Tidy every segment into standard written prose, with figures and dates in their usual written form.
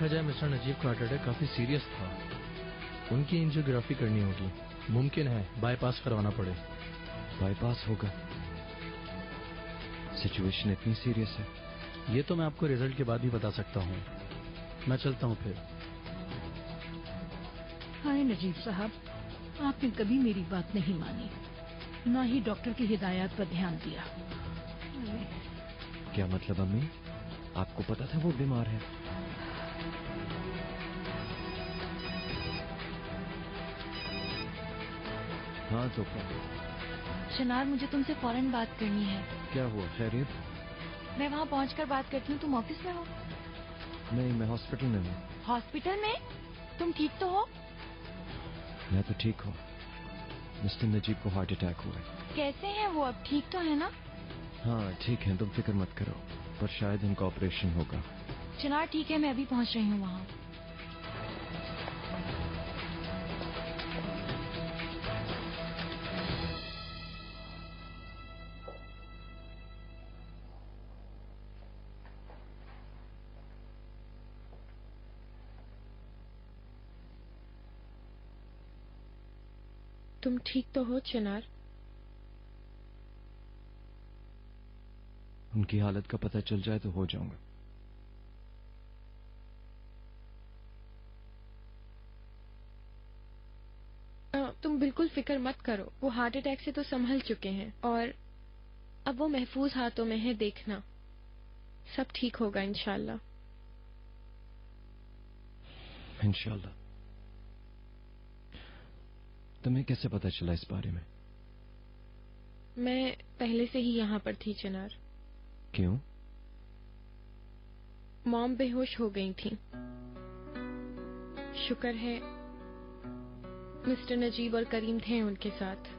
देखा जाए मिस्टर नजीब का हार्ट अटैक काफी सीरियस था। उनकी एंजियोग्राफी करनी होगी। मुमकिन है बाईपास करवाना पड़े। बाईपास होगा? सिचुएशन इतनी सीरियस है? ये तो मैं आपको रिजल्ट के बाद ही बता सकता हूँ। मैं चलता हूँ फिर। हाय नजीब साहब, आपने कभी मेरी बात नहीं मानी, ना ही डॉक्टर की हिदायत पर ध्यान दिया। क्या मतलब अम्मी? आपको पता था वो बीमार है? हाँ तो शनार, मुझे तुमसे फौरन बात करनी है। क्या हुआ? खैरियत? मैं वहाँ पहुँचकर बात करती हूँ। तुम ऑफिस में हो? नहीं, मैं हॉस्पिटल में हूँ। हॉस्पिटल में? तुम ठीक तो हो? मैं तो ठीक हूँ। मिस्टर नजीब को हार्ट अटैक हुआ है। कैसे हैं वो अब? ठीक तो है ना? हाँ ठीक है, तुम फिक्र मत करो, पर शायद उनका ऑपरेशन होगा। शनार ठीक है, मैं अभी पहुँच रही हूँ वहाँ। तुम ठीक तो हो चिनार? उनकी हालत का पता चल जाए तो हो जाऊंगा। तुम बिल्कुल फिक्र मत करो, वो हार्ट अटैक से तो संभल चुके हैं और अब वो महफूज हाथों में है। देखना, सब ठीक होगा इंशाल्लाह। इंशाल्लाह। तुम्हें कैसे पता चला इस बारे में? मैं पहले से ही यहाँ पर थी चिनार। क्यों? मॉम बेहोश हो गई थी। शुक्र है मिस्टर नजीब और करीम थे उनके साथ।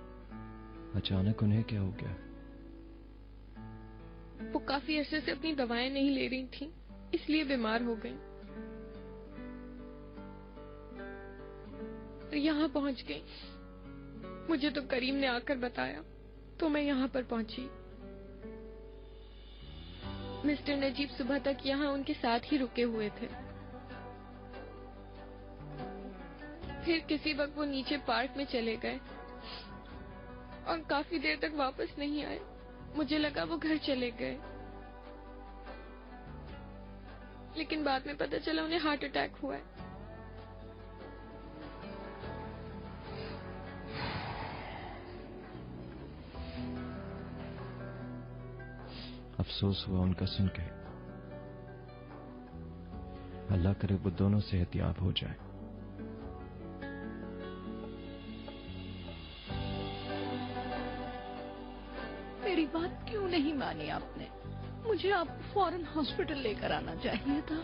अचानक उन्हें क्या हो गया? वो काफी अरसे से अपनी दवाएं नहीं ले रही थी, इसलिए बीमार हो गई। यहाँ पहुंच गई। मुझे तो करीम ने आकर बताया तो मैं यहाँ पर पहुंची। मिस्टर नजीब सुबह तक यहाँ उनके साथ ही रुके हुए थे। फिर किसी वक्त वो नीचे पार्क में चले गए और काफी देर तक वापस नहीं आए। मुझे लगा वो घर चले गए, लेकिन बाद में पता चला उन्हें हार्ट अटैक हुआ है। अफसोस हुआ उनका सुन के। अल्लाह करे वो दोनों सेहतयाब हो जाए। मेरी बात क्यों नहीं मानी आपने? मुझे आपको फौरन हॉस्पिटल लेकर आना चाहिए था।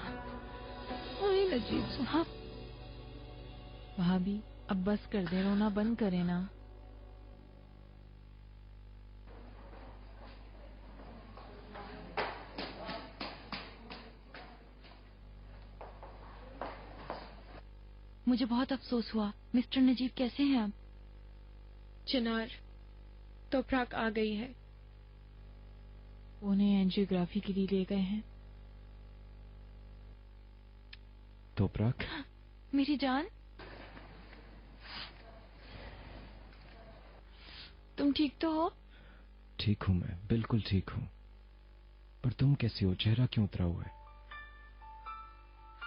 हाय नजीब साहब। भाभी, अब बस कर दे, रोना बंद करे ना। मुझे बहुत अफसोस हुआ। मिस्टर नजीब कैसे हैं अब? चिनार, तोपराक आ गई है। उन्हें एंजियोग्राफी के लिए ले गए हैं। तोपराक? मेरी जान, तुम ठीक तो हो? ठीक हूं, मैं बिल्कुल ठीक हूं। पर तुम कैसी हो? चेहरा क्यों उतरा हुआ है?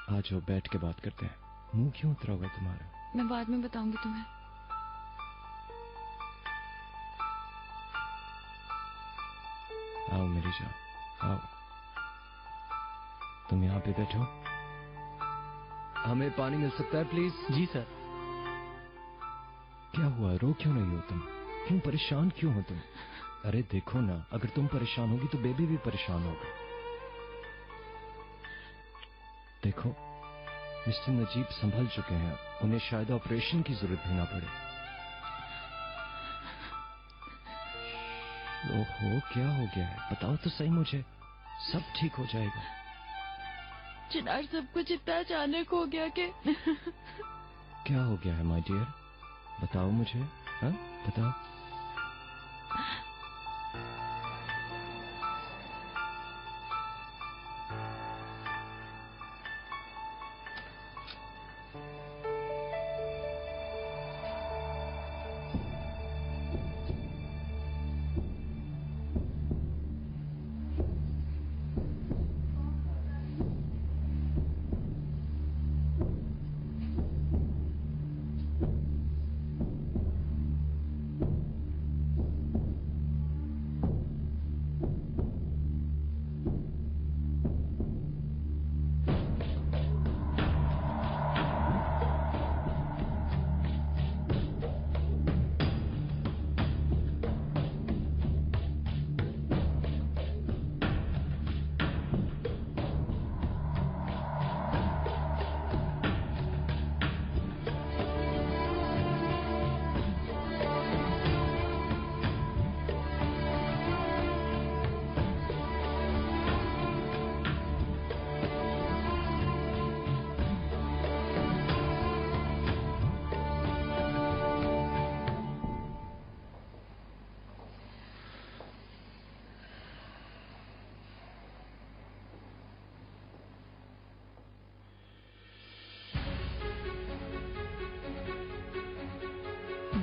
आ जाओ, बैठ के बात करते हैं। मुंह क्यों उतरा हुआ है तुम्हारा? मैं बाद में बताऊंगी तुम्हें। आओ मेरी जान, आओ। तुम यहाँ पे बैठो। हमें पानी मिल सकता है प्लीज? Ji sir. क्या हुआ? रो क्यों नहीं हो तुम? क्यों परेशान क्यों हो तुम? अरे देखो ना, अगर तुम परेशान होगी तो बेबी भी परेशान होगा। देखो, मिस्टर नजीब संभल चुके हैं, उन्हें शायद ऑपरेशन की जरूरत भी ना पड़े। ओहो, क्या हो गया है? बताओ तो सही मुझे। सब ठीक हो जाएगा। चिनार, सब कुछ इतना अचानक हो गया कि क्या हो गया है माय डियर? बताओ मुझे। हाँ, बताओ।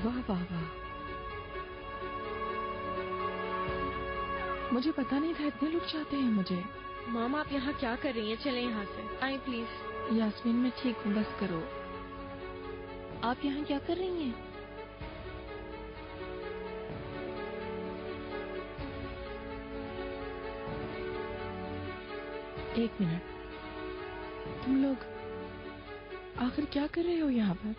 वाह वाह वाह, मुझे पता नहीं था इतने लोग चाहते हैं मुझे। मॉम आप यहाँ क्या कर रही हैं? चले यहाँ से, आए प्लीज। यास्मीन मैं ठीक हूँ, बस करो। आप यहाँ क्या कर रही हैं? एक मिनट, तुम लोग आखिर क्या कर रहे हो यहाँ पर?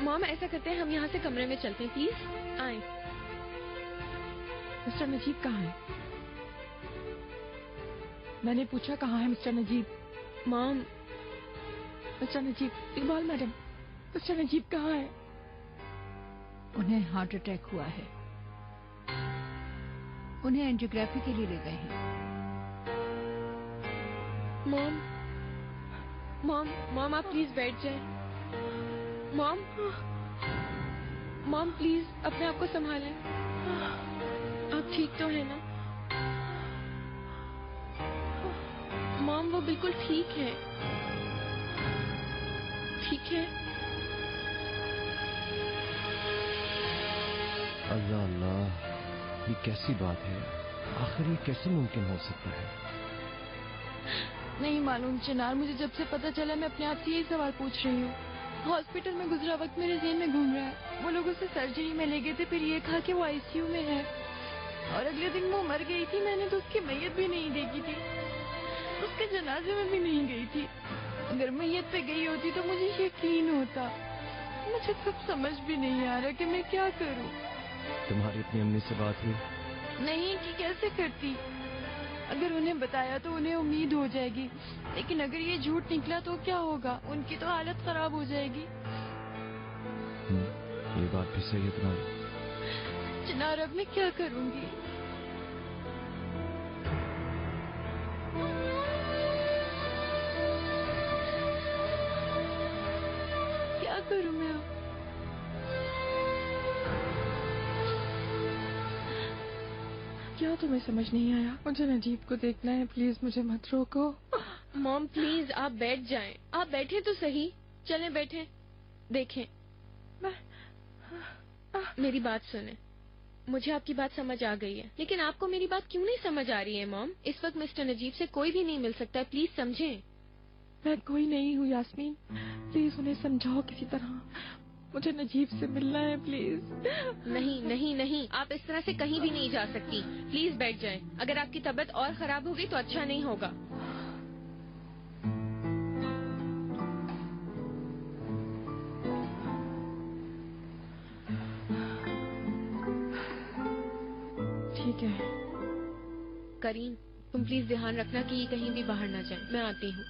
मॉम ऐसा करते हैं, हम यहाँ से कमरे में चलते हैं, प्लीज आए। मिस्टर नजीब कहाँ है? मैंने पूछा कहाँ है mister Najeeb? Ma'am mister Najeeb, Iqbal madam, mister Najeeb कहाँ है? उन्हें हार्ट अटैक हुआ है, उन्हें एंजियोग्राफी के लिए ले गए हैं। मॉम मॉम मॉम आप प्लीज बैठ जाएं। मॉम मॉम प्लीज अपने आप को संभालें। आप ठीक तो है ना? मॉम वो बिल्कुल ठीक है, ठीक है। अल्लाह अल्लाह, ये कैसी बात है? आखिर ये कैसे मुमकिन हो सकता है? नहीं मालूम चिनार, मुझे जब से पता चला मैं अपने आप से यही सवाल पूछ रही हूँ। हॉस्पिटल में गुजरा वक्त मेरे ज़हन में घूम रहा है। वो लोग उसे सर्जरी में ले गए थे, फिर ये कहा कि वो आईसीयू में है, और अगले दिन वो मर गई थी। मैंने तो उसकी मैयत भी नहीं देखी थी, उसके जनाजे में भी नहीं गई थी। अगर मैयत पे गई होती तो मुझे यकीन होता। मुझे कुछ समझ भी नहीं आ रहा कि मैं क्या करूं। तुम्हारी अपनी अम्मी से बात हुई? नहीं कि कैसे करती। अगर उन्हें बताया तो उन्हें उम्मीद हो जाएगी, लेकिन अगर ये झूठ निकला तो क्या होगा? उनकी तो हालत खराब हो जाएगी। ये बात भी सही है तुम्हारी। चिनार अब मैं क्या करूंगी? क्या करूं मैं अब? क्या तुम्हें समझ नहीं आया? मुझे नजीब को देखना है, प्लीज मुझे मत रोको। मॉम प्लीज आप बैठ जाएं। आप बैठे तो सही, चले बैठे। देखें, मेरी बात सुने। मुझे आपकी बात समझ आ गई है, लेकिन आपको मेरी बात क्यों नहीं समझ आ रही है मॉम? इस वक्त मिस्टर नजीब से कोई भी नहीं मिल सकता है, प्लीज समझें। मैं कोई नहीं हूँ यास्मीन, प्लीज उन्हें समझाओ किसी तरह। मुझे नजीब से मिलना है, प्लीज। नहीं नहीं नहीं, आप इस तरह से कहीं भी नहीं जा सकती। प्लीज बैठ जाएं। अगर आपकी तबीयत और खराब होगी तो अच्छा नहीं होगा। ठीक है। करीम, तुम प्लीज ध्यान रखना कि ये कहीं भी बाहर ना जाए। मैं आती हूँ।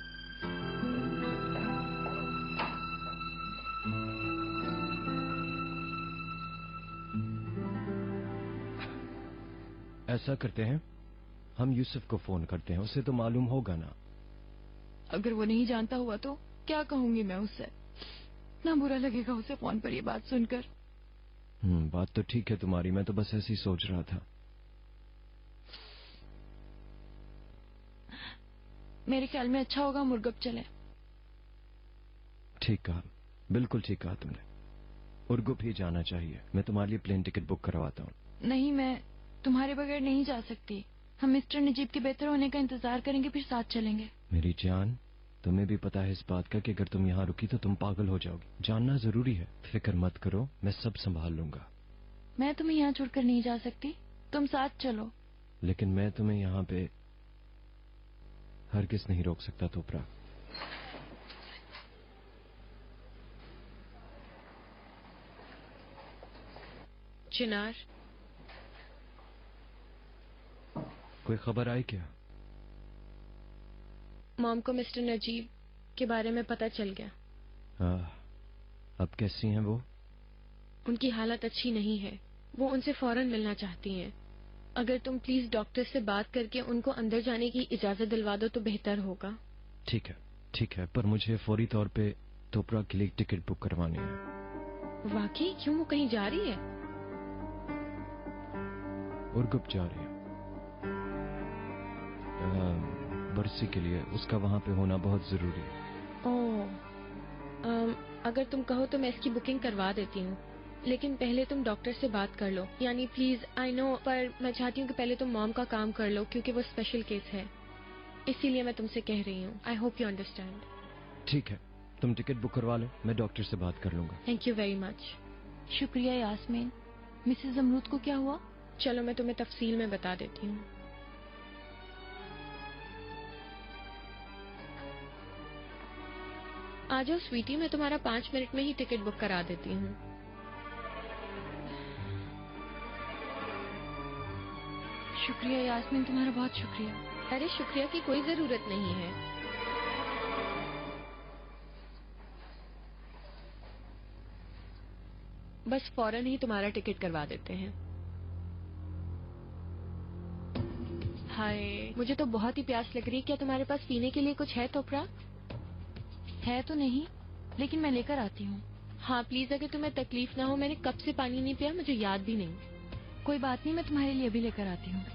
ऐसा करते हैं, हम यूसुफ को फोन करते हैं, उसे तो मालूम होगा ना। अगर वो नहीं जानता हुआ तो क्या कहूंगी मैं उससे? ना बुरा लगेगा उसे फोन पर ये बात सुनकर। बात तो ठीक है तुम्हारी, मैं तो बस ऐसे ही सोच रहा था। मेरे ख्याल में अच्छा होगा मुर्गब चले। ठीक कहा, बिल्कुल ठीक कहा तुमने। उर्गुप ही जाना चाहिए। मैं तुम्हारे लिए प्लेन टिकट बुक करवाता हूँ। नहीं, मैं तुम्हारे बगैर नहीं जा सकती। हम मिस्टर नजीब के बेहतर होने का इंतजार करेंगे, फिर साथ चलेंगे। मेरी जान, तुम्हें भी पता है इस बात का कि अगर तुम यहाँ रुकी तो तुम पागल हो जाओगी। जानना जरूरी है। फिक्र मत करो, मैं सब संभाल लूंगा। मैं तुम्हें यहाँ छोड़कर नहीं जा सकती, तुम साथ चलो। लेकिन मैं तुम्हें यहाँ पे हरगिज नहीं रोक सकता तोपरा। चिनार, कोई खबर आई क्या? मॉम को मिस्टर नजीब के बारे में पता चल गया। अब कैसी हैं वो? उनकी हालत अच्छी नहीं है, वो उनसे फौरन मिलना चाहती हैं। अगर तुम प्लीज डॉक्टर से बात करके उनको अंदर जाने की इजाजत दिलवा दो तो बेहतर होगा। ठीक है, पर मुझे फौरी तौर पे तोपरा के लिए टिकट बुक करवानी है। वाकई? क्यों, वो कहीं जा रही है? उर्गुप जा रही है बरसी के लिए। उसका वहाँ पे होना बहुत जरूरी है। ओह, अगर तुम कहो तो मैं इसकी बुकिंग करवा देती हूँ, लेकिन पहले तुम डॉक्टर से बात कर लो। यानी प्लीज, आई नो, पर मैं चाहती हूँ कि पहले तुम मॉम का काम कर लो क्योंकि वो स्पेशल केस है, इसीलिए मैं तुमसे कह रही हूँ। I hope you understand. ठीक है, तुम टिकट बुक करवा लो, मैं डॉक्टर से बात कर लूंगा। Thank you very much. शुक्रिया यास्मीन। मिसेस अमरूद को क्या हुआ? चलो मैं तुम्हें तफसील में बता देती हूँ। आ जाओ स्वीटी, मैं तुम्हारा 5 मिनट में ही टिकट बुक करा देती हूँ। शुक्रिया यास्मीन, तुम्हारा बहुत शुक्रिया। अरे शुक्रिया की कोई जरूरत नहीं है। बस फौरन ही तुम्हारा टिकट करवा देते हैं। हाय, मुझे तो बहुत ही प्यास लग रही है। क्या तुम्हारे पास पीने के लिए कुछ है तोपरा? है तो नहीं, लेकिन मैं लेकर आती हूँ। हाँ प्लीज, अगर तुम्हें तकलीफ ना हो। मैंने कब से पानी नहीं पिया, मुझे याद भी नहीं। कोई बात नहीं, मैं तुम्हारे लिए अभी लेकर आती हूँ।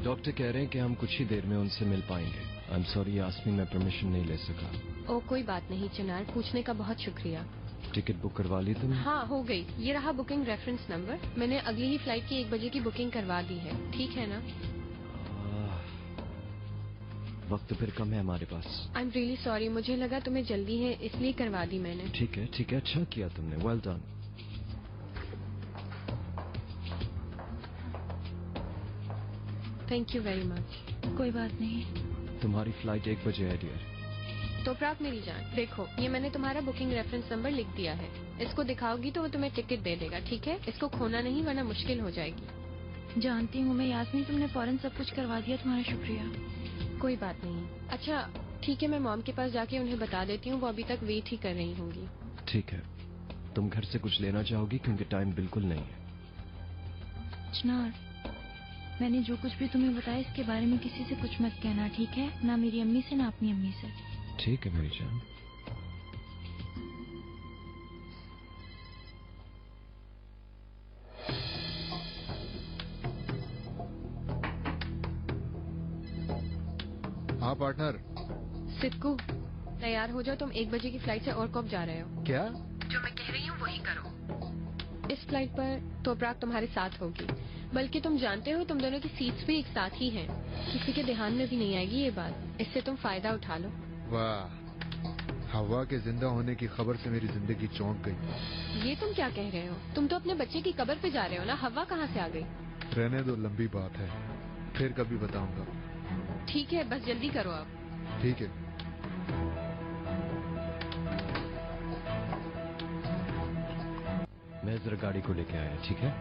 डॉक्टर कह रहे हैं कि हम कुछ ही देर में उनसे मिल पाएंगे। आई एम सॉरी यास्मीन, मैं परमिशन नहीं ले सका। ओ कोई बात नहीं चिनार, पूछने का बहुत शुक्रिया। टिकट बुक करवा ली तुमने? हाँ हो गई। ये रहा बुकिंग रेफरेंस नंबर। मैंने अगली ही फ्लाइट की 1 बजे की बुकिंग करवा दी है। ठीक है ना? वक्त फिर कम है हमारे पास। आई एम रियली सॉरी, मुझे लगा तुम्हें जल्दी है इसलिए करवा दी मैंने। ठीक है, अच्छा किया तुमने, well done. Thank you very much. कोई बात नहीं। तुम्हारी फ्लाइट 1 बजे है डियर। तो प्राप्त मेरी जान, देखो ये मैंने तुम्हारा बुकिंग रेफरेंस नंबर लिख दिया है। इसको दिखाओगी तो वो तुम्हें टिकट दे देगा, ठीक है? इसको खोना नहीं वरना मुश्किल हो जाएगी। जानती हूँ मैं यास्मीन, तुमने फौरन सब कुछ करवा दिया, तुम्हारा शुक्रिया। कोई बात नहीं। अच्छा ठीक है, मैं मॉम के पास जाके उन्हें बता देती हूँ, वो अभी तक वेट ही कर रही होंगी। ठीक है, तुम घर से कुछ लेना चाहोगी क्योंकि टाइम बिल्कुल नहीं है। चिनार, मैंने जो कुछ भी तुम्हें बताया इसके बारे में किसी से कुछ मत कहना, ठीक है? ना मेरी अम्मी से ना अपनी अम्मी से। ठीक है मेरी जान। हाँ पार्टनर। सिद्धू तैयार हो जाओ, तुम 1 बजे की फ्लाइट से और कब जा रहे हो? क्या? जो मैं कह रही हूँ वही करो। इस फ्लाइट पर तोपराग तुम्हारे साथ होगी, बल्कि तुम जानते हो तुम दोनों की सीट्स भी एक साथ ही हैं। किसी के ध्यान में भी नहीं आएगी ये बात, इससे तुम फायदा उठा लो। वाह, हवा के जिंदा होने की खबर से मेरी जिंदगी चौंक गई। ये तुम क्या कह रहे हो? तुम तो अपने बच्चे की कब्र पे जा रहे हो ना, हवा कहाँ से आ गई? रहने दो, लंबी बात है, फिर कभी बताऊंगा। ठीक है, बस जल्दी करो आप। ठीक है। मैं जरा गाड़ी को लेके आया, ठीक है?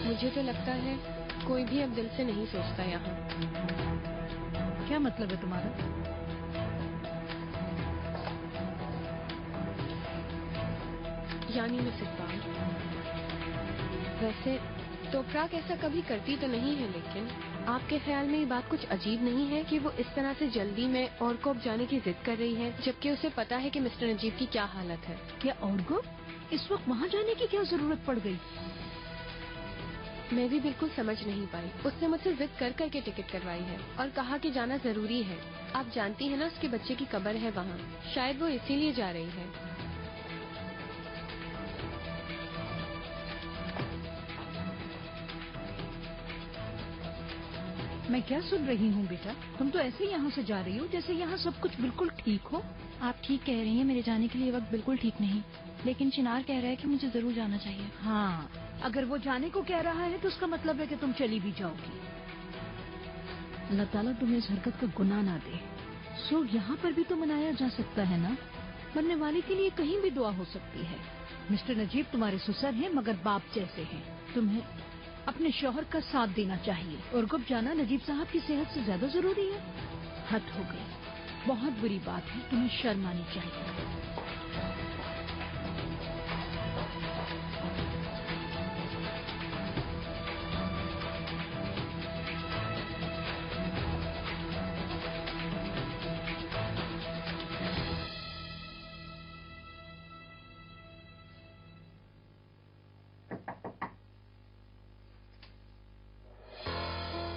मुझे तो लगता है कोई भी अब दिल से नहीं सोचता यहाँ। क्या मतलब है तुम्हारा? यानी मैं सिर्फ वैसे तोपराग ऐसा कभी करती तो नहीं है, लेकिन आपके ख्याल में ये बात कुछ अजीब नहीं है कि वो इस तरह से जल्दी में और को जाने की जिद कर रही है, जबकि उसे पता है कि मिस्टर नजीब की क्या हालत है? क्या और को इस वक्त वहाँ जाने की क्या जरूरत पड़ गई? मैं भी बिल्कुल समझ नहीं पाई। उसने मुझसे जिद कर करके टिकट करवाई है और कहा कि जाना जरूरी है। आप जानती हैं ना उसके बच्चे की कब्र है वहाँ, शायद वो इसीलिए जा रही है। मैं क्या सुन रही हूँ बेटा? तुम तो ऐसे यहाँ से जा रही हो जैसे यहाँ सब कुछ बिल्कुल ठीक हो। आप ठीक कह रही हैं, मेरे जाने के लिए वक्त बिल्कुल ठीक नहीं, लेकिन चिनार कह रहा है कि मुझे जरूर जाना चाहिए। हाँ, अगर वो जाने को कह रहा है तो उसका मतलब है कि तुम चली भी जाओगी। अल्लाह ताला तुम्हें इस हरकत का गुनाह ना दे। सो यहाँ पर भी तो मनाया जा सकता है ना, मरने वाले के लिए कहीं भी दुआ हो सकती है। मिस्टर नजीब तुम्हारे ससुर हैं मगर बाप जैसे हैं। तुम्हें अपने शौहर का साथ देना चाहिए। और कब जाना नजीब साहब की सेहत से ज्यादा जरूरी है। हद हो गई, बहुत बुरी बात है, तुम्हें शर्म आनी चाहिए।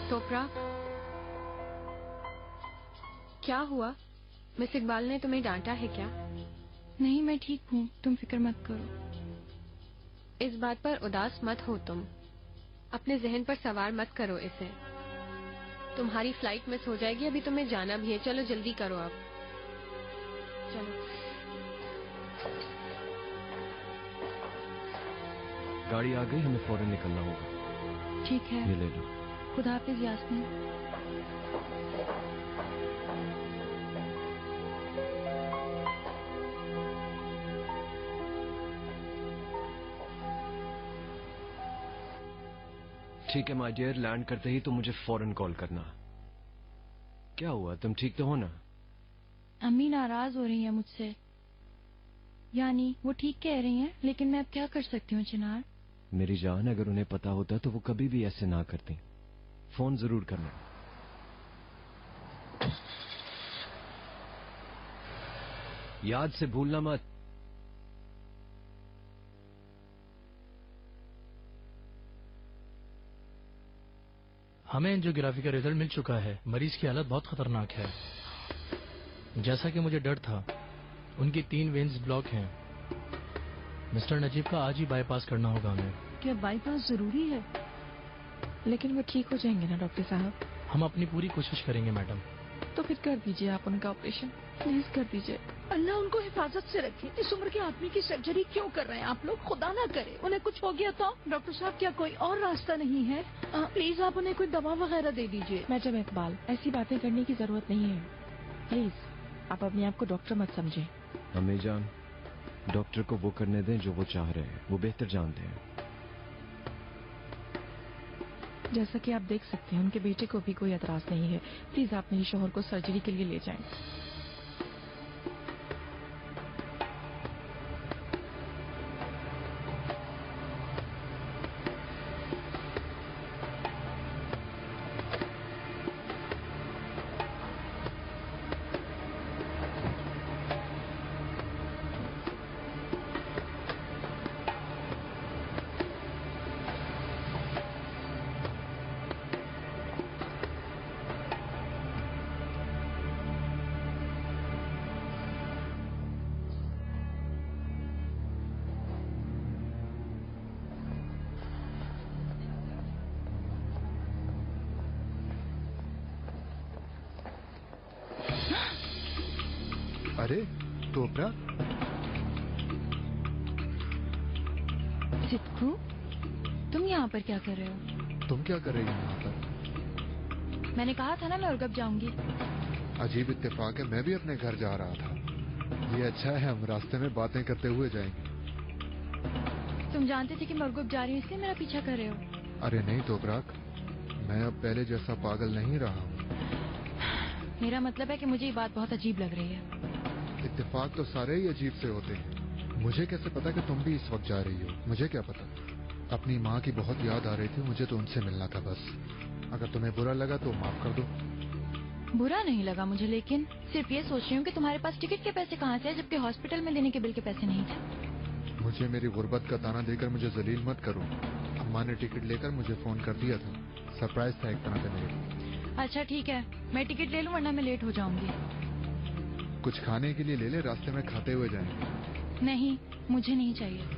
तोपरा, क्या हुआ? मिस इकबाल ने तुम्हें डांटा है क्या? नहीं, मैं ठीक हूँ, तुम फिक्र मत करो। इस बात पर उदास मत हो तुम। अपने जहन पर सवार मत करो इसे। तुम्हारी फ्लाइट मिस हो जाएगी, अभी तुम्हें जाना भी है। चलो जल्दी करो अब। चलो। गाड़ी आ गई, हमें फौरन निकलना होगा। ठीक है, ये ले लो। खुदा हाफिज यास्मीन। ठीक है माय डियर, लैंड करते ही तो मुझे फौरन कॉल करना। क्या हुआ, तुम ठीक तो हो ना? अम्मी नाराज हो रही है मुझसे। यानी वो ठीक कह रही हैं, लेकिन मैं अब क्या कर सकती हूँ चिनार? मेरी जान, अगर उन्हें पता होता तो वो कभी भी ऐसे ना करती। फोन जरूर करना। याद से भूलना मत। हमें एंजियोग्राफी का रिजल्ट मिल चुका है। मरीज की हालत बहुत खतरनाक है। जैसा कि मुझे डर था, उनकी 3 वेन्स ब्लॉक हैं। मिस्टर नजीब का आज ही बाईपास करना होगा हमें। क्या बाईपास जरूरी है? लेकिन वो ठीक हो जाएंगे ना डॉक्टर साहब? हम अपनी पूरी कोशिश करेंगे मैडम। तो फिर कर दीजिए आप उनका ऑपरेशन, प्लीज कर दीजिए। अल्लाह उनको हिफाजत से रखे। इस उम्र के आदमी की सर्जरी क्यों कर रहे हैं आप लोग? खुदा ना करे उन्हें कुछ हो गया तो। डॉक्टर साहब, क्या कोई और रास्ता नहीं है? प्लीज आप उन्हें कोई दवा वगैरह दे दीजिए। मैडम इकबाल, ऐसी बातें करने की जरूरत नहीं है। प्लीज आप अपने आप को डॉक्टर मत समझे। अम्मी जान, डॉक्टर को वो करने दें जो वो चाह रहे हैं। वो बेहतर जानते हैं। जैसा कि आप देख सकते हैं, उनके बेटे को भी कोई एतराज नहीं है। प्लीज आप मेरे शौहर को सर्जरी के लिए ले जाएं। अरे तोपरा, सिद्धू, तुम यहाँ पर क्या कर रहे हो? तुम क्या कर रही हो यहाँ पर? मैंने कहा था ना मैं उर्गब जाऊंगी। अजीब इत्तेफाक है, मैं भी अपने घर जा रहा था। ये अच्छा है, हम रास्ते में बातें करते हुए जाएंगे। तुम जानते थे कि मैं उर्गब जा रही हूँ, इसलिए मेरा पीछा कर रहे हो? अरे नहीं तोपराक, मैं अब पहले जैसा पागल नहीं रहा हूँ। मेरा मतलब है कि मुझे ये बात बहुत अजीब लग रही है। इत्तेफाक तो सारे ही अजीब से होते हैं। मुझे कैसे पता कि तुम भी इस वक्त जा रही हो? मुझे क्या पता। अपनी माँ की बहुत याद आ रही थी, मुझे तो उनसे मिलना था बस। अगर तुम्हें बुरा लगा तो माफ कर दो। बुरा नहीं लगा मुझे, लेकिन सिर्फ ये सोच रही हूँ कि तुम्हारे पास टिकट के पैसे कहाँ से, जबकि हॉस्पिटल में देने के बिल के पैसे नहीं थे। मुझे मेरी गुर्बत का ताना देकर मुझे जलील मत करो। अम्मा ने टिकट लेकर मुझे फोन कर दिया था। सरप्राइज था एक तरह से मेरे। अच्छा ठीक है, मैं टिकट ले लूँ वरना मैं लेट हो जाऊंगी। कुछ खाने के लिए ले ले, रास्ते में खाते हुए जाएंगे। नहीं, मुझे नहीं चाहिए।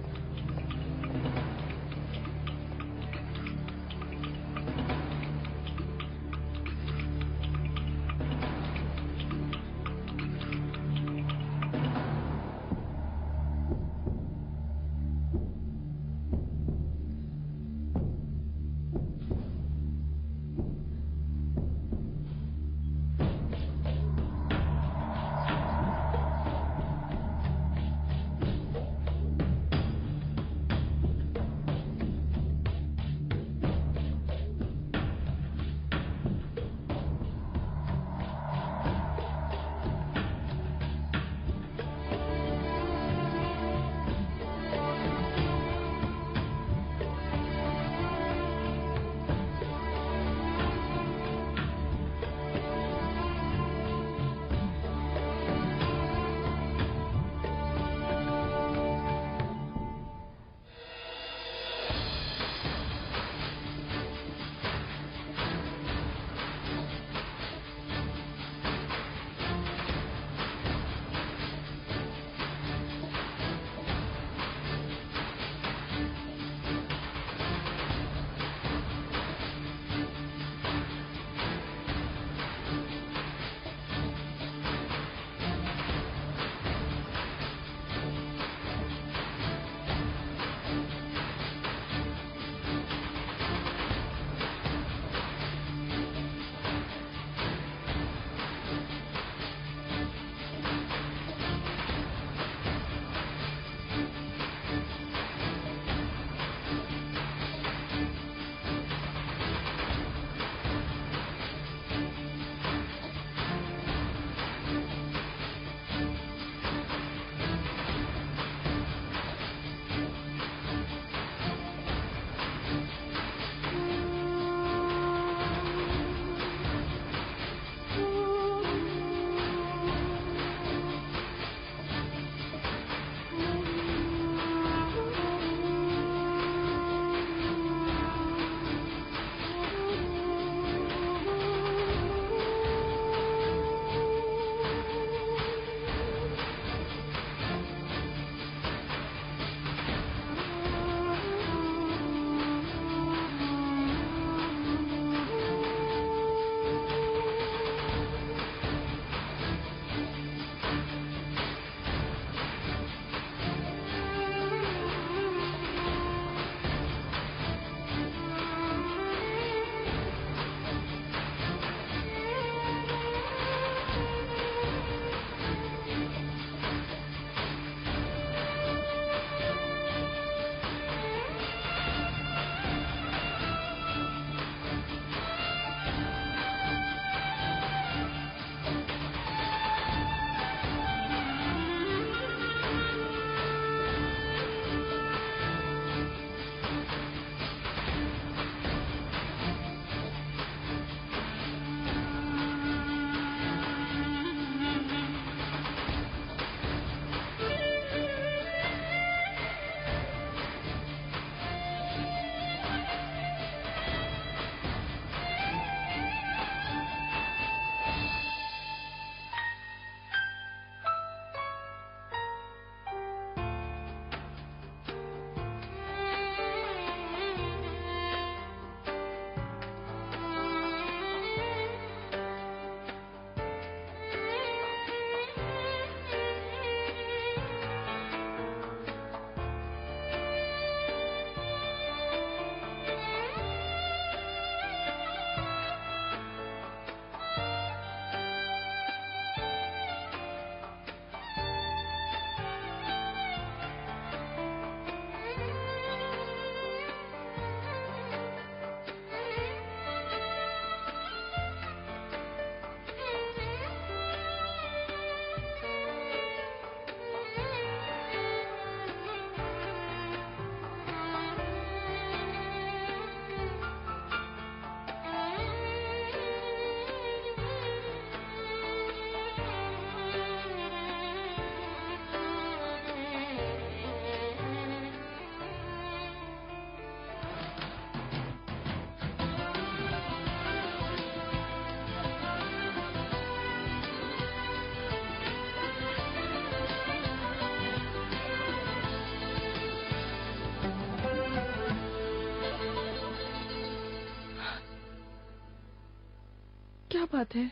क्या बात है?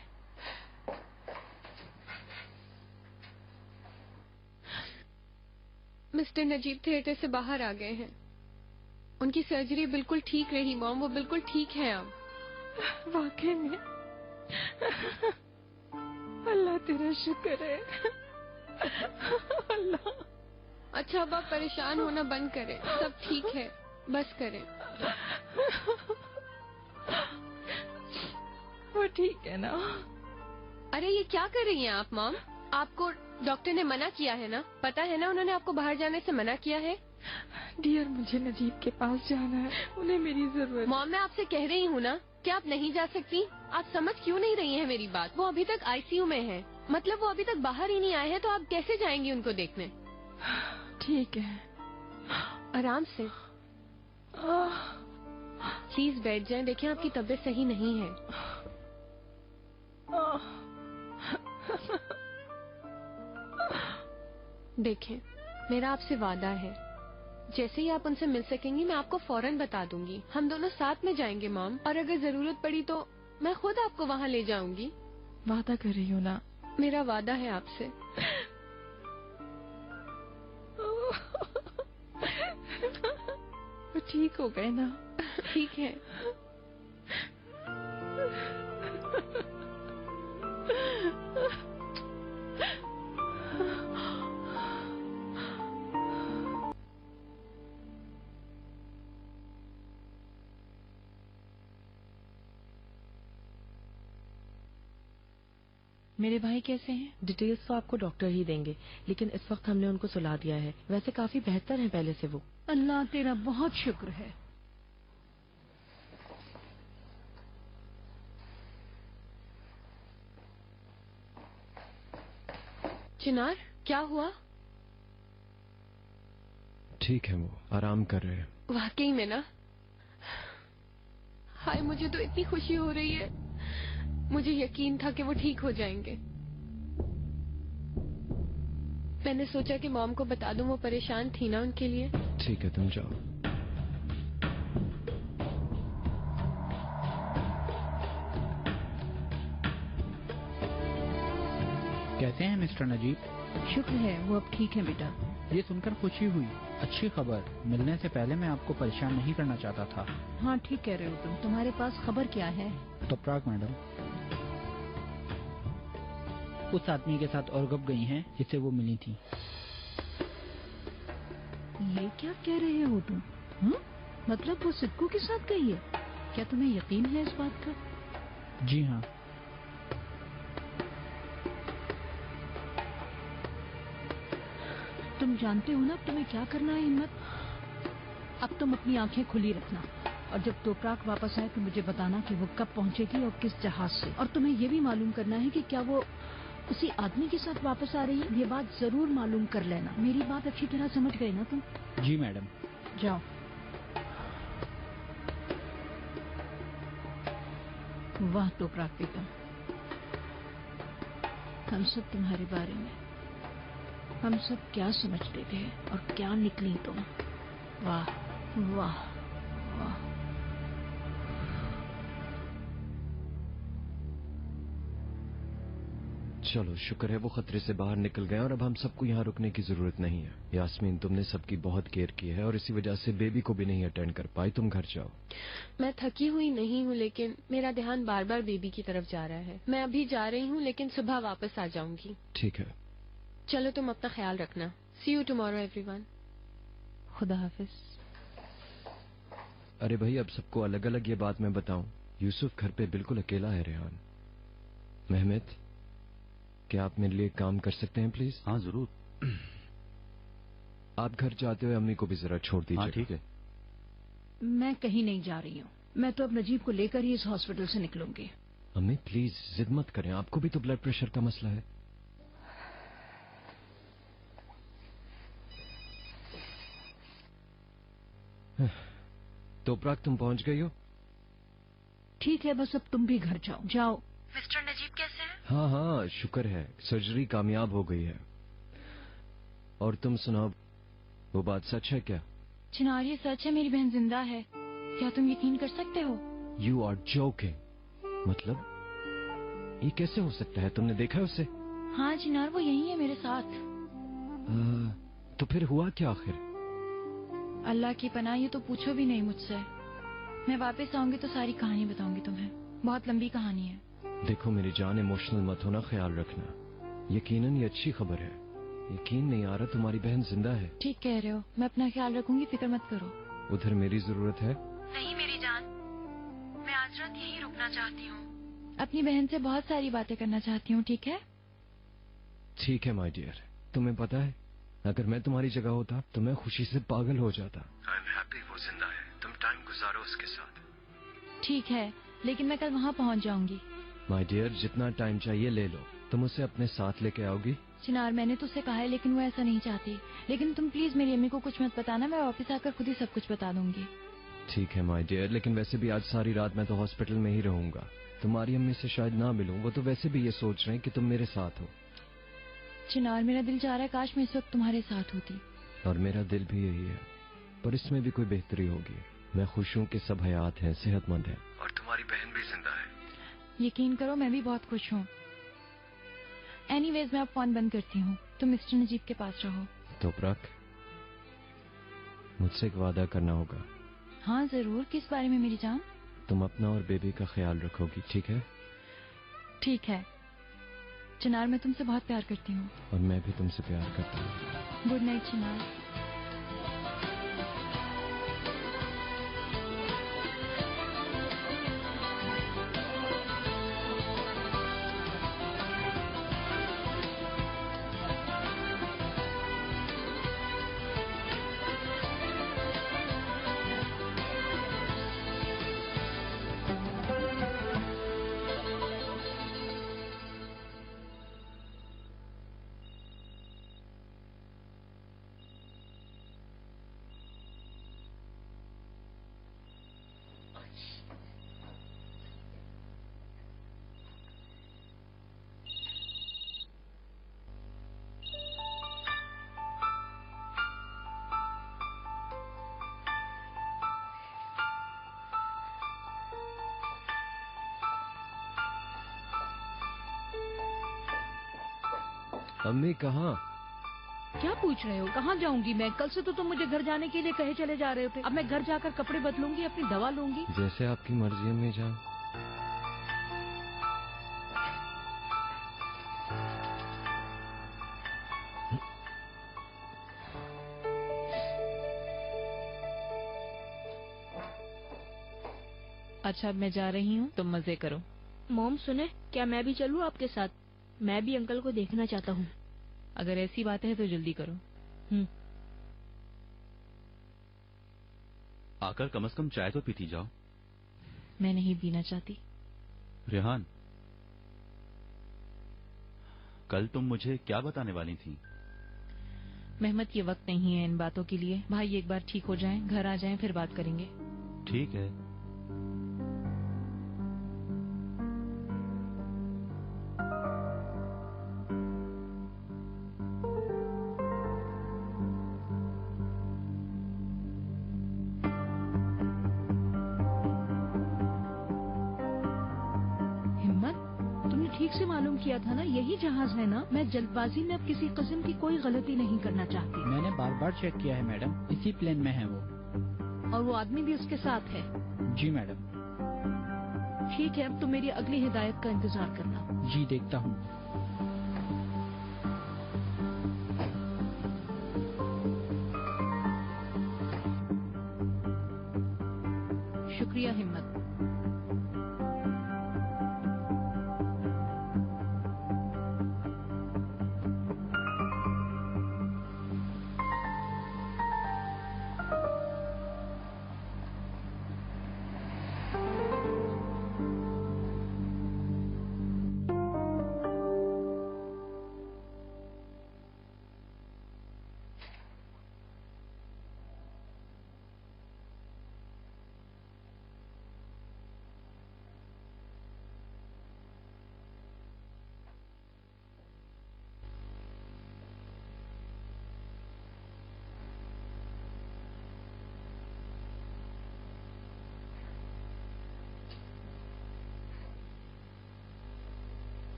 मिस्टर नजीब थिएटर से बाहर आ गए हैं। उनकी सर्जरी बिल्कुल ठीक रही मॉम, वो बिल्कुल ठीक है अब। वाकई में? अल्लाह तेरा शुक्र है। अल्लाह। अच्छा अब आप परेशान होना बंद करें, सब ठीक है, बस करें। वो ठीक है ना? अरे ये क्या कर रही हैं आप मॉम? आपको डॉक्टर ने मना किया है ना? पता है ना उन्होंने आपको बाहर जाने से मना किया है। डियर मुझे नजीब के पास जाना है, उन्हें मेरी जरूरत। मॉम मैं आपसे कह रही हूँ ना कि आप नहीं जा सकती। आप समझ क्यों नहीं रही हैं मेरी बात? वो अभी तक आईसीयू में है, मतलब वो अभी तक बाहर ही नहीं आए हैं, तो आप कैसे जाएंगी उनको देखने? ठीक है, आराम से प्लीज बैठ जाएं। देखिए आपकी तबीयत सही नहीं है। देखें मेरा आपसे वादा है, जैसे ही आप उनसे मिल सकेंगी मैं आपको फौरन बता दूंगी। हम दोनों साथ में जाएंगे मॉम, और अगर जरूरत पड़ी तो मैं खुद आपको वहाँ ले जाऊंगी। वादा कर रही हूँ ना? मेरा वादा है आपसे। वो ठीक हो गए ना? ठीक है। मेरे भाई कैसे हैं? डिटेल्स तो आपको डॉक्टर ही देंगे, लेकिन इस वक्त हमने उनको सुला दिया है। वैसे काफी बेहतर है पहले से वो। अल्लाह तेरा बहुत शुक्र है। चिनार क्या हुआ? ठीक है, वो आराम कर रहे हैं। वाकई में ना? हाय मुझे तो इतनी खुशी हो रही है। मुझे यकीन था कि वो ठीक हो जाएंगे। मैंने सोचा कि मॉम को बता दूं, वो परेशान थी ना उनके लिए। ठीक है, तुम जाओ। कैसे हैं मिस्टर नजीब? शुक्र है, वो अब ठीक है बेटा। ये सुनकर खुशी हुई। अच्छी खबर। मिलने से पहले मैं आपको परेशान नहीं करना चाहता था। हाँ ठीक कह रहे हो तुम। तुम्हारे पास खबर क्या है? तोपराक मैडम उस आदमी के साथ और गप गई हैं जिससे वो मिली थी। ये क्या कह रहे हो तुम? मतलब वो सिक्कू के साथ गई है? क्या तुम्हें यकीन है इस बात का? जी हाँ। तुम जानते हो ना अब तुम्हें क्या करना है हिम्मत? अब तुम अपनी आंखें खुली रखना, और जब तोपराक वापस आए तो मुझे बताना कि वो कब पहुंचेगी और किस जहाज से। और तुम्हें ये भी मालूम करना है कि क्या वो उसी आदमी के साथ वापस आ रही है। ये बात जरूर मालूम कर लेना। मेरी बात अच्छी तरह समझ गए ना तुम? जी मैडम। जाओ। वाह तोपराक बेगम, हम सब तुम्हारे बारे में, हम सब क्या समझते थे और क्या निकली तुम। वाह वाह वाह। चलो शुक्र है वो खतरे से बाहर निकल गए और अब हम सबको यहाँ रुकने की जरूरत नहीं है। यास्मीन, तुमने सबकी बहुत केयर की है और इसी वजह से बेबी को भी नहीं अटेंड कर पाई। तुम घर जाओ। मैं थकी हुई नहीं हूँ, लेकिन मेरा ध्यान बार बार बेबी की तरफ जा रहा है। मैं अभी जा रही हूँ, लेकिन सुबह वापस आ जाऊंगी। ठीक है। चलो तुम अपना ख्याल रखना। सी यू टुमारो एवरीवन। खुदा हाफिज। अरे भाई, अब सबको अलग अलग ये बात मैं बताऊं? यूसुफ घर पे बिल्कुल अकेला है। रेहान, मेहमेद, क्या आप मेरे लिए काम कर सकते हैं प्लीज? हाँ जरूर। आप घर जाते हुए अम्मी को भी जरा छोड़ दीजिए। हाँ ठीक है। मैं कहीं नहीं जा रही हूँ। मैं तो अब नजीब को लेकर ही इस हॉस्पिटल से निकलूंगी। अम्मी प्लीज जिद मत करें, आपको भी तो ब्लड प्रेशर का मसला है। तोपराक, तुम पहुंच गई हो? ठीक है, बस अब तुम भी घर जाओ। जाओ। मिस्टर नजीब कैसे हैं? हाँ हाँ शुक्र है, सर्जरी कामयाब हो गई है। और तुम सुनाओ, वो बात सच है क्या? चिनार ये सच है, मेरी बहन जिंदा है। क्या तुम यकीन कर सकते हो? You are joking. मतलब ये कैसे हो सकता है? तुमने देखा है उसे? हाँ चिनार, वो यही है मेरे साथ। तो फिर हुआ क्या आखिर? अल्लाह की पनाह, ये तो पूछो भी नहीं मुझसे। मैं वापस आऊंगी तो सारी कहानी बताऊंगी तुम्हें। बहुत लंबी कहानी है। देखो मेरी जान, इमोशनल मत होना, ख्याल रखना। यकीनन ये अच्छी खबर है। यकीन नहीं आ रहा तुम्हारी बहन जिंदा है। ठीक कह रहे हो, मैं अपना ख्याल रखूंगी, फिक्र मत करो। उधर मेरी जरूरत है? नहीं मेरी जान, मैं आज रात यहीं रुकना चाहती हूँ। अपनी बहन से बहुत सारी बातें करना चाहती हूँ, ठीक है? ठीक है माय डियर। तुम्हें पता है, अगर मैं तुम्हारी जगह होता तो मैं खुशी से पागल हो जाता। आई एम हैप्पी वो जिंदा है। तुम टाइम गुजारो उसके साथ। ठीक है, लेकिन मैं कल वहाँ पहुँच जाऊंगी। माय डियर, जितना टाइम चाहिए ले लो। तुम उसे अपने साथ लेके आओगी? चिनार, मैंने तो उसे कहा है, लेकिन वो ऐसा नहीं चाहती। लेकिन तुम प्लीज मेरी अम्मी को कुछ मत बताना, मैं वापस आकर खुद ही सब कुछ बता दूंगी। ठीक है माय डियर, लेकिन वैसे भी आज सारी रात मैं तो हॉस्पिटल में ही रहूंगा। तुम्हारी अम्मी से शायद ना मिलूं, वो तो वैसे भी ये सोच रहे हैं कि तुम मेरे साथ हो। चिनार, मेरा दिल चाह रहा है काश मैं इस वक्त तुम्हारे साथ होती। और मेरा दिल भी यही है, पर इसमें भी कोई बेहतरी होगी। मैं खुश हूँ कि सब हयात हैं, सेहतमंद हैं, और तुम्हारी बहन भी जिंदा है। यकीन करो, मैं भी बहुत खुश हूँ। एनीवेज, मैं अब फोन बंद करती हूँ। तुम मिस्टर नजीब के पास रहो। तो रख, मुझसे एक वादा करना होगा। हाँ जरूर। किस बारे में मेरी जान? तुम अपना और बेबी का ख्याल रखोगी, ठीक है? ठीक है चिनार, मैं तुमसे बहुत प्यार करती हूँ। और मैं भी तुमसे प्यार करता हूँ। गुड नाइट चिनार। अम्मी कहाँ? क्या पूछ रहे हो? कहाँ जाऊंगी मैं? कल से तो तुम मुझे घर जाने के लिए कहे चले जा रहे थे। अब मैं घर जाकर कपड़े बदलूंगी, अपनी दवा लूंगी। जैसे आपकी मर्जी अम्मी जान। अच्छा अब मैं जा रही हूँ, तुम मजे करो। मॉम सुने, क्या मैं भी चलूँ आपके साथ? मैं भी अंकल को देखना चाहता हूँ। अगर ऐसी बात है तो जल्दी करो। आकर कम से कम चाय तो पीती जाओ। मैं नहीं पीना चाहती। रेहान, कल तुम मुझे क्या बताने वाली थी? मेहमत, ये वक्त नहीं है इन बातों के लिए। भाई एक बार ठीक हो जाएं, घर आ जाएं, फिर बात करेंगे। ठीक है। ठीक से मालूम किया था ना, यही जहाज है ना? मैं जल्दबाजी में अब किसी किस्म की कोई गलती नहीं करना चाहती। मैंने बार बार चेक किया है मैडम, इसी प्लेन में है वो। और वो आदमी भी उसके साथ है? जी मैडम। ठीक है, अब तो मेरी अगली हिदायत का इंतजार करना। जी देखता हूँ। शुक्रिया हिम्मत।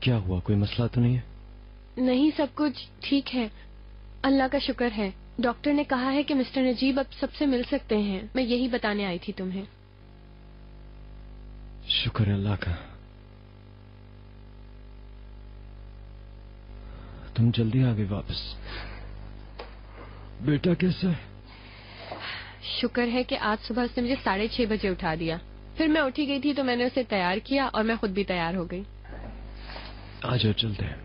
क्या हुआ, कोई मसला तो नहीं है? नहीं, सब कुछ ठीक है, अल्लाह का शुक्र है। डॉक्टर ने कहा है कि मिस्टर नजीब अब सबसे मिल सकते हैं। मैं यही बताने आई थी तुम्हें। शुक्र है अल्लाह का। तुम जल्दी आ गए वापस। बेटा कैसा है? शुक्र है कि आज सुबह उसने मुझे 6:30 बजे उठा दिया। फिर मैं उठी गई थी तो मैंने उसे तैयार किया और मैं खुद भी तैयार हो गई। आ जाओ, चलते हैं।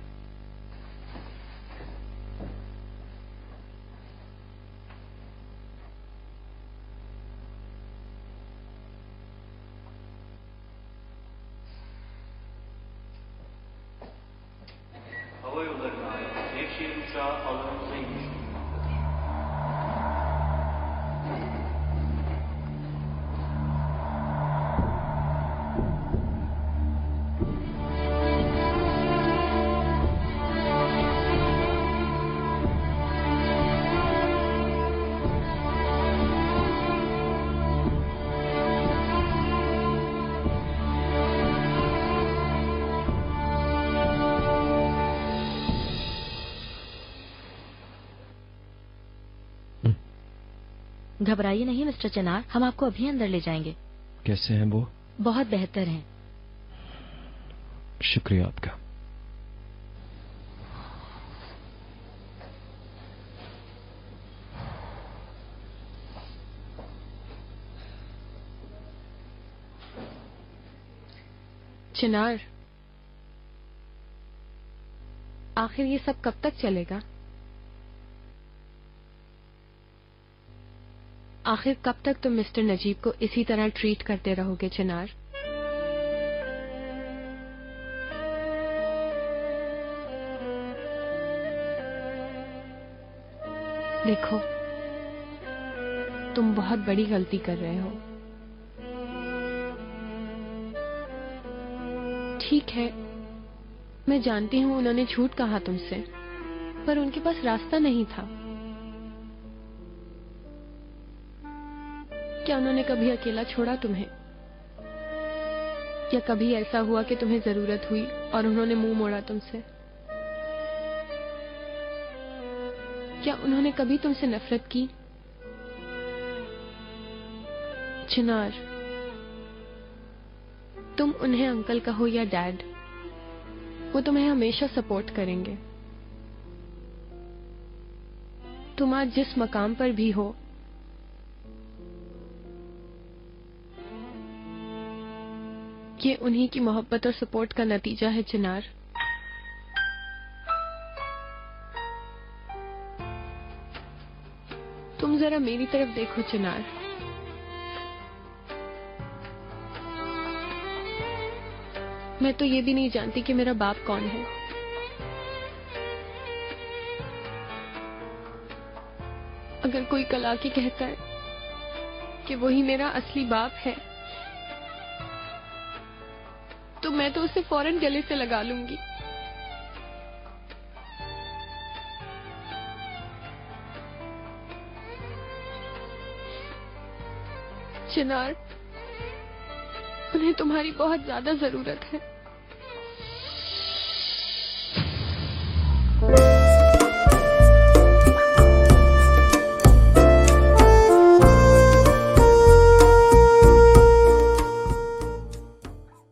घबराइए नहीं मिस्टर चिनार, हम आपको अभी अंदर ले जाएंगे। कैसे हैं वो? बहुत बेहतर हैं। शुक्रिया आपका। चिनार, आखिर ये सब कब तक चलेगा? आखिर कब तक तुम मिस्टर नजीब को इसी तरह ट्रीट करते रहोगे चिनार? देखो, तुम बहुत बड़ी गलती कर रहे हो। ठीक है, मैं जानती हूँ उन्होंने झूठ कहा तुमसे, पर उनके पास रास्ता नहीं था। क्या उन्होंने कभी अकेला छोड़ा तुम्हें? या कभी ऐसा हुआ कि तुम्हें जरूरत हुई और उन्होंने मुंह मोड़ा तुमसे? क्या उन्होंने कभी तुमसे नफरत की? चिनार, तुम उन्हें अंकल कहो या डैड, वो तुम्हें हमेशा सपोर्ट करेंगे। तुम आज जिस मकाम पर भी हो, ये उन्हीं की मोहब्बत और सपोर्ट का नतीजा है चिनार। तुम जरा मेरी तरफ देखो चिनार। मैं तो ये भी नहीं जानती कि मेरा बाप कौन है। अगर कोई कल आके कहता है कि वही मेरा असली बाप है, तो मैं तो उसे फौरन गले से लगा लूंगी। चिनार, उन्हें तुम्हारी बहुत ज्यादा जरूरत है।